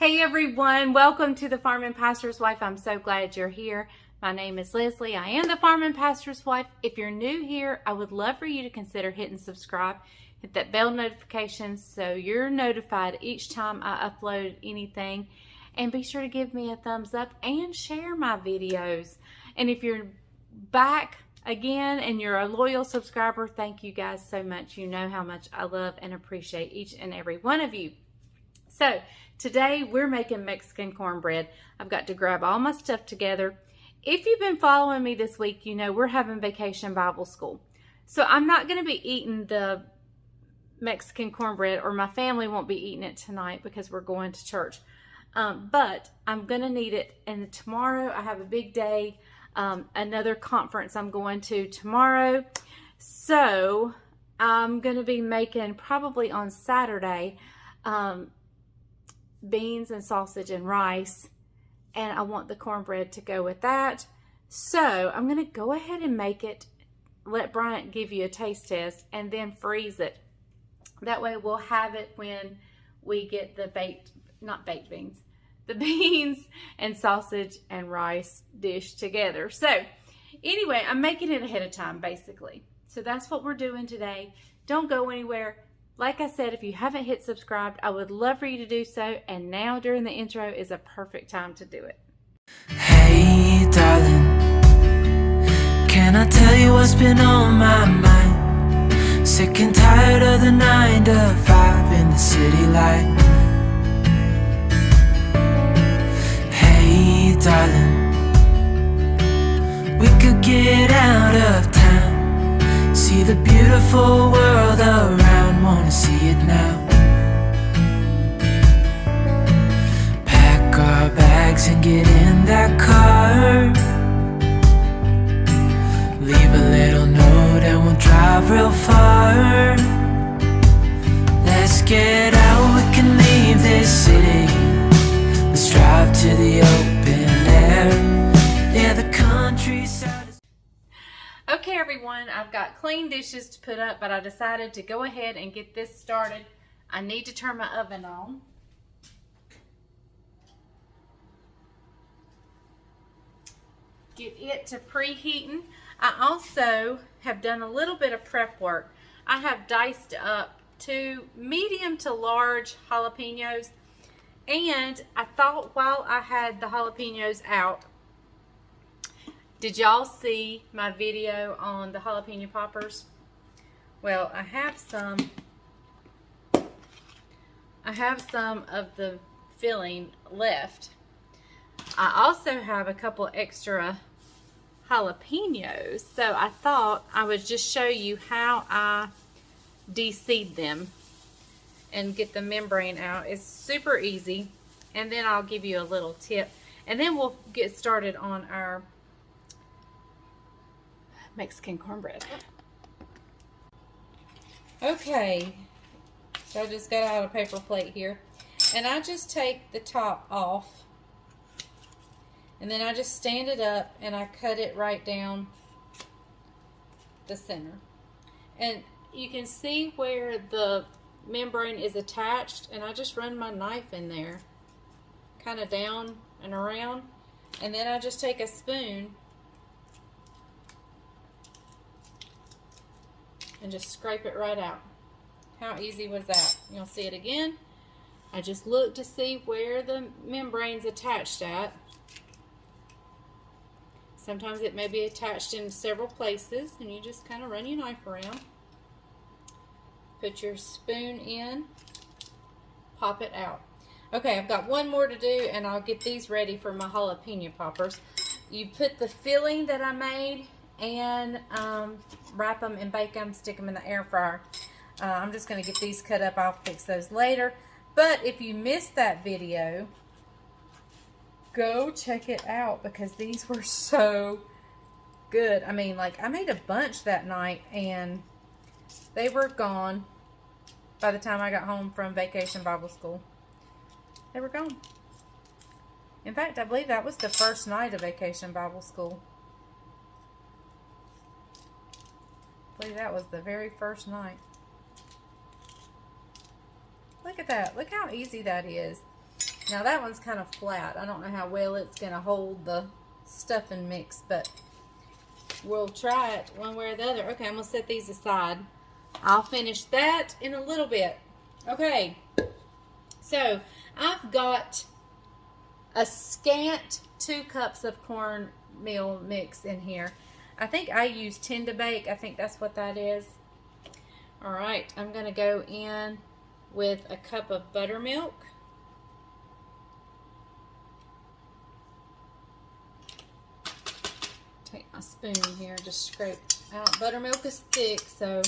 Hey everyone, welcome to the Farm and Pastor's Wife. I'm so glad you're here. My name is Leslie. I am the Farm and Pastor's Wife. If you're new here, I would love for you to consider hitting subscribe. Hit that bell notification so you're notified each time I upload anything. And be sure to give me a thumbs up and share my videos. And if you're back again and you're a loyal subscriber, thank you guys so much. You know how much I love and appreciate each and every one of you. So today we're making Mexican cornbread. I've got to grab all my stuff together. If you've been following me this week, you know we're having Vacation Bible School. So I'm not going to be eating the Mexican cornbread, or my family won't be eating it tonight because we're going to church. But I'm going to need it. And tomorrow I have a big day, another conference I'm going to tomorrow. So I'm going to be making probably on Saturday beans and sausage and rice, and I want the cornbread to go with that. So I'm going to go ahead and make it, let Bryant give you a taste test, and then freeze it. That way we'll have it when we get the the beans and sausage and rice dish together. So anyway, I'm making it ahead of time basically. So that's what we're doing today. Don't go anywhere. Like I said, if you haven't hit subscribe, I would love for you to do so. And now during the intro is a perfect time to do it. Hey darling, can I tell you what's been on my mind? Sick and tired of the 9 to 5 in the city life. Hey darling, we could get out of town, see the beautiful world around, wanna see it now. Pack our bags and get in that car, leave a little note and we'll drive real far. Let's get out, we can leave this city, let's drive to the open air, yeah, the countryside. Okay everyone, I've got clean dishes to put up, but I decided to go ahead and get this started. I need to turn my oven on. Get it to preheating. I also have done a little bit of prep work. I have diced up 2 medium to large jalapeños, and I thought while I had the jalapeños out, did y'all see my video on the jalapeno poppers? Well, I have some of the filling left. I also have a couple extra jalapenos, so I thought I would just show you how I de-seed them and get the membrane out. It's super easy, and then I'll give you a little tip, and then we'll get started on our Mexican cornbread. Okay, so I just got out a paper plate here, and I just take the top off, and then I just stand it up and I cut it right down the center. And you can see where the membrane is attached, and I just run my knife in there, kind of down and around, and then I just take a spoon and just scrape it right out. How easy was that? You'll see it again. I just look to see where the membrane's attached at. Sometimes it may be attached in several places, and you just kind of run your knife around. Put your spoon in, pop it out. Okay, I've got one more to do, and I'll get these ready for my jalapeno poppers. You put the filling that I made and wrap them and bake them, stick them in the air fryer. I'm just going to get these cut up. I'll fix those later. But if you missed that video, go check it out, because these were so good. I mean, like, I made a bunch that night and they were gone by the time I got home from Vacation Bible School. They were gone. In fact, I believe that was the first night of Vacation Bible School. I believe that was the very first night. Look at that. Look how easy that is. Now that one's kind of flat. I don't know how well it's going to hold the stuffing mix, but we'll try it one way or the other. Okay, I'm going to set these aside. I'll finish that in a little bit. Okay, so I've got a scant 2 cups of cornmeal mix in here. I think I use 10 to bake. I think that's what that is. All right, I'm going to go in with a cup of buttermilk. Take my spoon here, just scrape out. Buttermilk is thick, so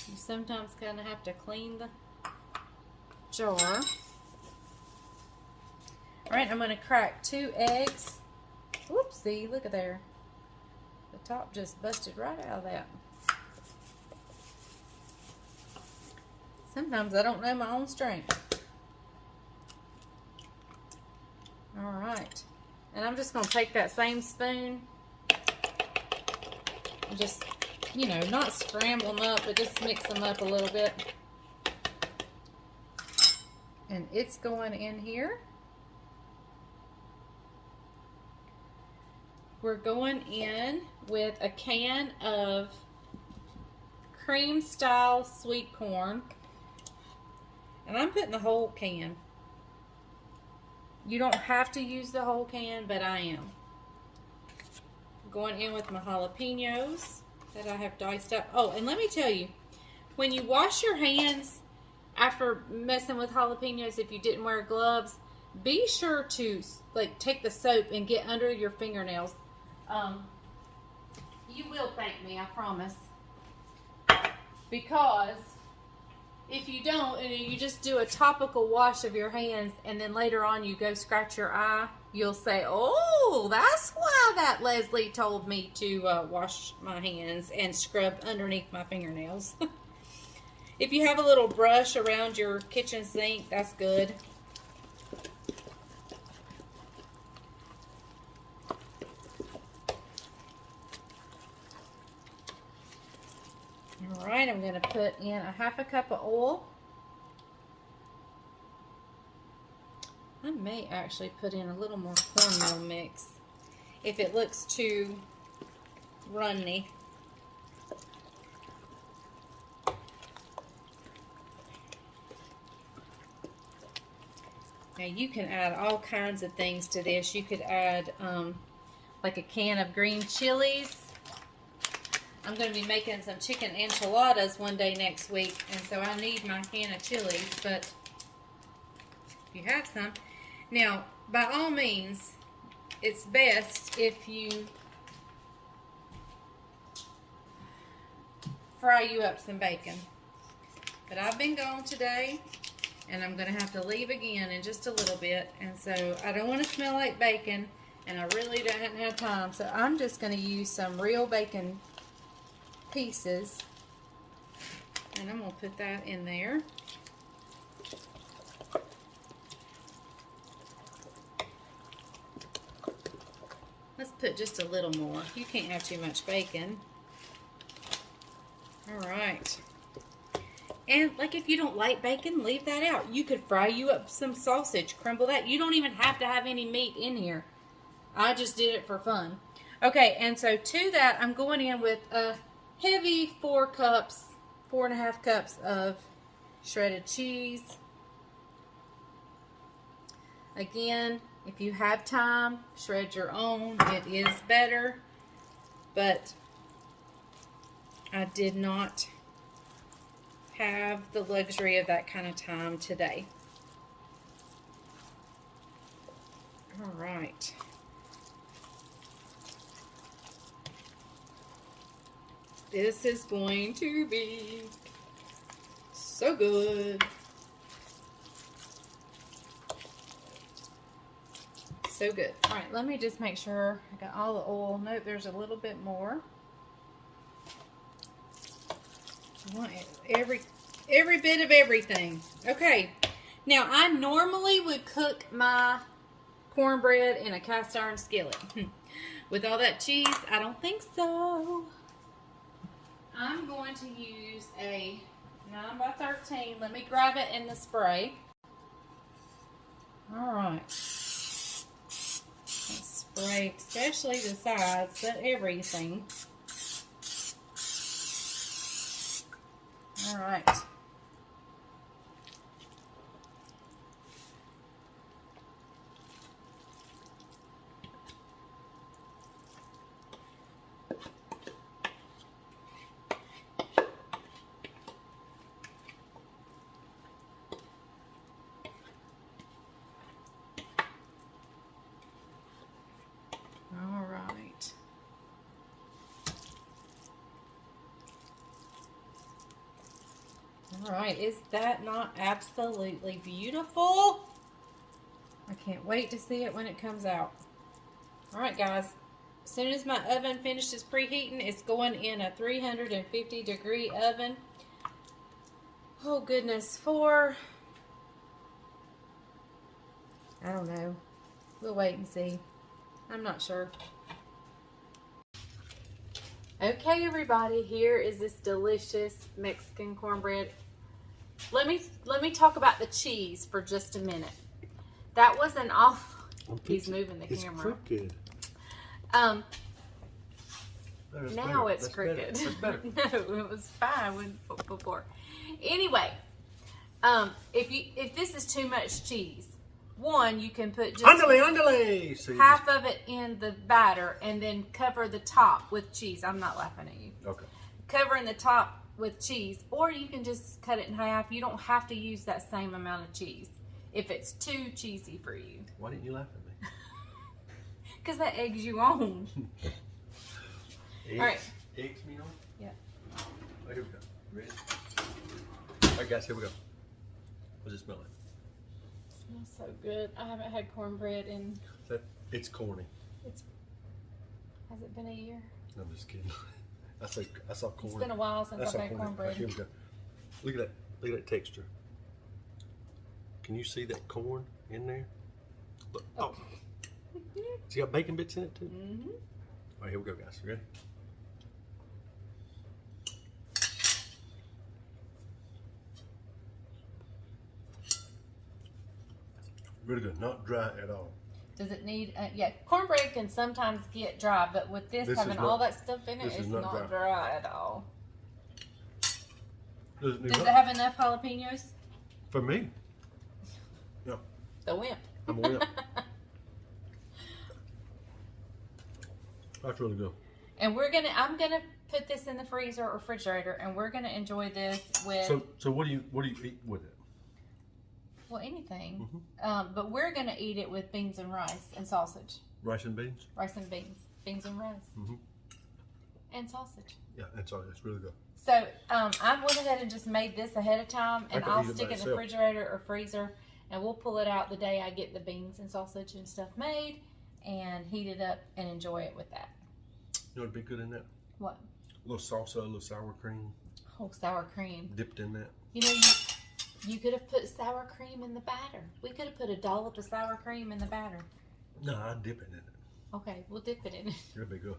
you sometimes kind of have to clean the jar. All right, I'm going to crack 2 eggs. Whoopsie, look at there. The top just busted right out of that. Sometimes I don't know my own strength. All right, and I'm just going to take that same spoon and just, you know, not scramble them up, but just mix them up a little bit. And it's going in here. We're going in with a can of cream style sweet corn. And I'm putting the whole can. You don't have to use the whole can, but I am. Going in with my jalapeños that I have diced up. Oh, and let me tell you, when you wash your hands after messing with jalapeños, if you didn't wear gloves, be sure to like take the soap and get under your fingernails. You will thank me, I promise. Because if you don't, and you just do a topical wash of your hands, and then later on you go scratch your eye, you'll say, oh, that's why that Leslie told me to wash my hands and scrub underneath my fingernails. If you have a little brush around your kitchen sink, that's good. All right, I'm going to put in a 1/2 cup of oil. I may actually put in a little more cornmeal mix if it looks too runny. Now you can add all kinds of things to this. You could add like a can of green chilies. I'm going to be making some chicken enchiladas one day next week, and so I need my can of chilies, but if you have some. Now, by all means, it's best if you fry you up some bacon. But I've been gone today, and I'm going to have to leave again in just a little bit, and so I don't want to smell like bacon, and I really don't have time, so I'm just going to use some real bacon pieces, and I'm going to put that in there. Let's put just a little more. You can't have too much bacon. All right. And like if you don't like bacon, leave that out. You could fry you up some sausage, crumble that. You don't even have to have any meat in here. I just did it for fun. Okay, and so to that, I'm going in with a heavy 4.5 cups of shredded cheese. Again, if you have time, shred your own. It is better, but I did not have the luxury of that kind of time today. All right. This is going to be so good. So good. All right, let me just make sure I got all the oil. Nope, there's a little bit more. I want every bit of everything. Okay, now I normally would cook my cornbread in a cast iron skillet. With all that cheese, I don't think so. I'm going to use a 9 by 13. Let me grab it in the spray. All right. Let's spray, especially the sides, but everything. All right. All right, is that not absolutely beautiful? I can't wait to see it when it comes out. All right, guys. As soon as my oven finishes preheating, it's going in a 350-degree oven. Oh, goodness, for... I don't know. We'll wait and see. I'm not sure. Okay, everybody, here is this delicious Mexican cornbread. Let me talk about the cheese for just a minute. That was an awful. He's moving the camera. It's crooked. Now it's crooked. That's better. No, it was fine before. Anyway, if this is too much cheese, one, you can put just half of it in the batter and then cover the top with cheese. I'm not laughing at you. Okay. Covering the top with cheese, or you can just cut it in half. You don't have to use that same amount of cheese if it's too cheesy for you. Why didn't you laugh at me? Because that eggs you on. All right. Eggs me on? Yeah. Oh, here we go. Ready? All right, guys, here we go. What's it smell like? It smells so good. I haven't had cornbread in... It's corny. Has it been a year? No, I'm just kidding. I saw corn. It's been a while since I've had cornbread. Here we go. Look at that. Look at that texture. Can you see that corn in there? Look. Oh. It's got bacon bits in it too. Mm-hmm. All right, here we go, guys. You ready? Really good. Not dry at all. Does it need, yeah, cornbread can sometimes get dry, but with this having all that stuff in it, it's not dry at all. Does it have enough jalapenos? For me? Yeah. The wimp. I'm a wimp. That's really good. And I'm gonna put this in the freezer or refrigerator, and we're gonna enjoy this with. So what do you eat with it? Well, anything. Mm-hmm. But we're gonna eat it with beans and rice and sausage. Rice and beans. Rice and beans, beans and rice, mm-hmm. and sausage. Yeah, and sausage. It's really good. So I went ahead and just made this ahead of time, and I'll stick it in the refrigerator or freezer, and we'll pull it out the day I get the beans and sausage and stuff made, and heat it up and enjoy it with that. You know what'd be good in that? What? A little salsa, a little sour cream. Oh, sour cream. Dipped in that. You know, you could have put sour cream in the batter. We could have put a dollop of sour cream in the batter. No, I'd dip it in it. Okay, we'll dip it in it. It'll be good.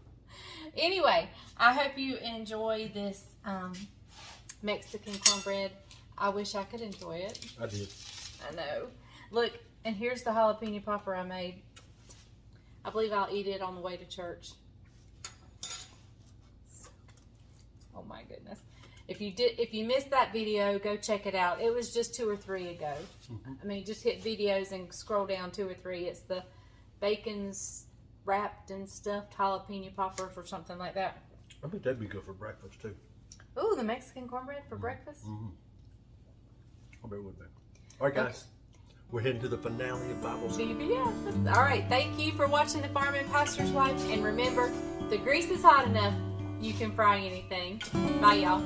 Anyway, I hope you enjoy this Mexican cornbread. I wish I could enjoy it. I did. I know. Look, and here's the jalapeno popper I made. I believe I'll eat it on the way to church. Oh my goodness. If you missed that video, go check it out. It was just 2 or 3 ago. Mm-hmm. I mean, just hit videos and scroll down 2 or 3. It's the bacon's wrapped and stuffed jalapeno poppers or something like that. I bet that'd be good for breakfast too. Ooh, the Mexican cornbread for breakfast? Mm-hmm. I bet it would be. All right, guys. Okay. We're heading to the finale of Bible study. All right. Thank you for watching The Farm and Pastor's Wife. And remember, the grease is hot enough, you can fry anything. Bye, y'all.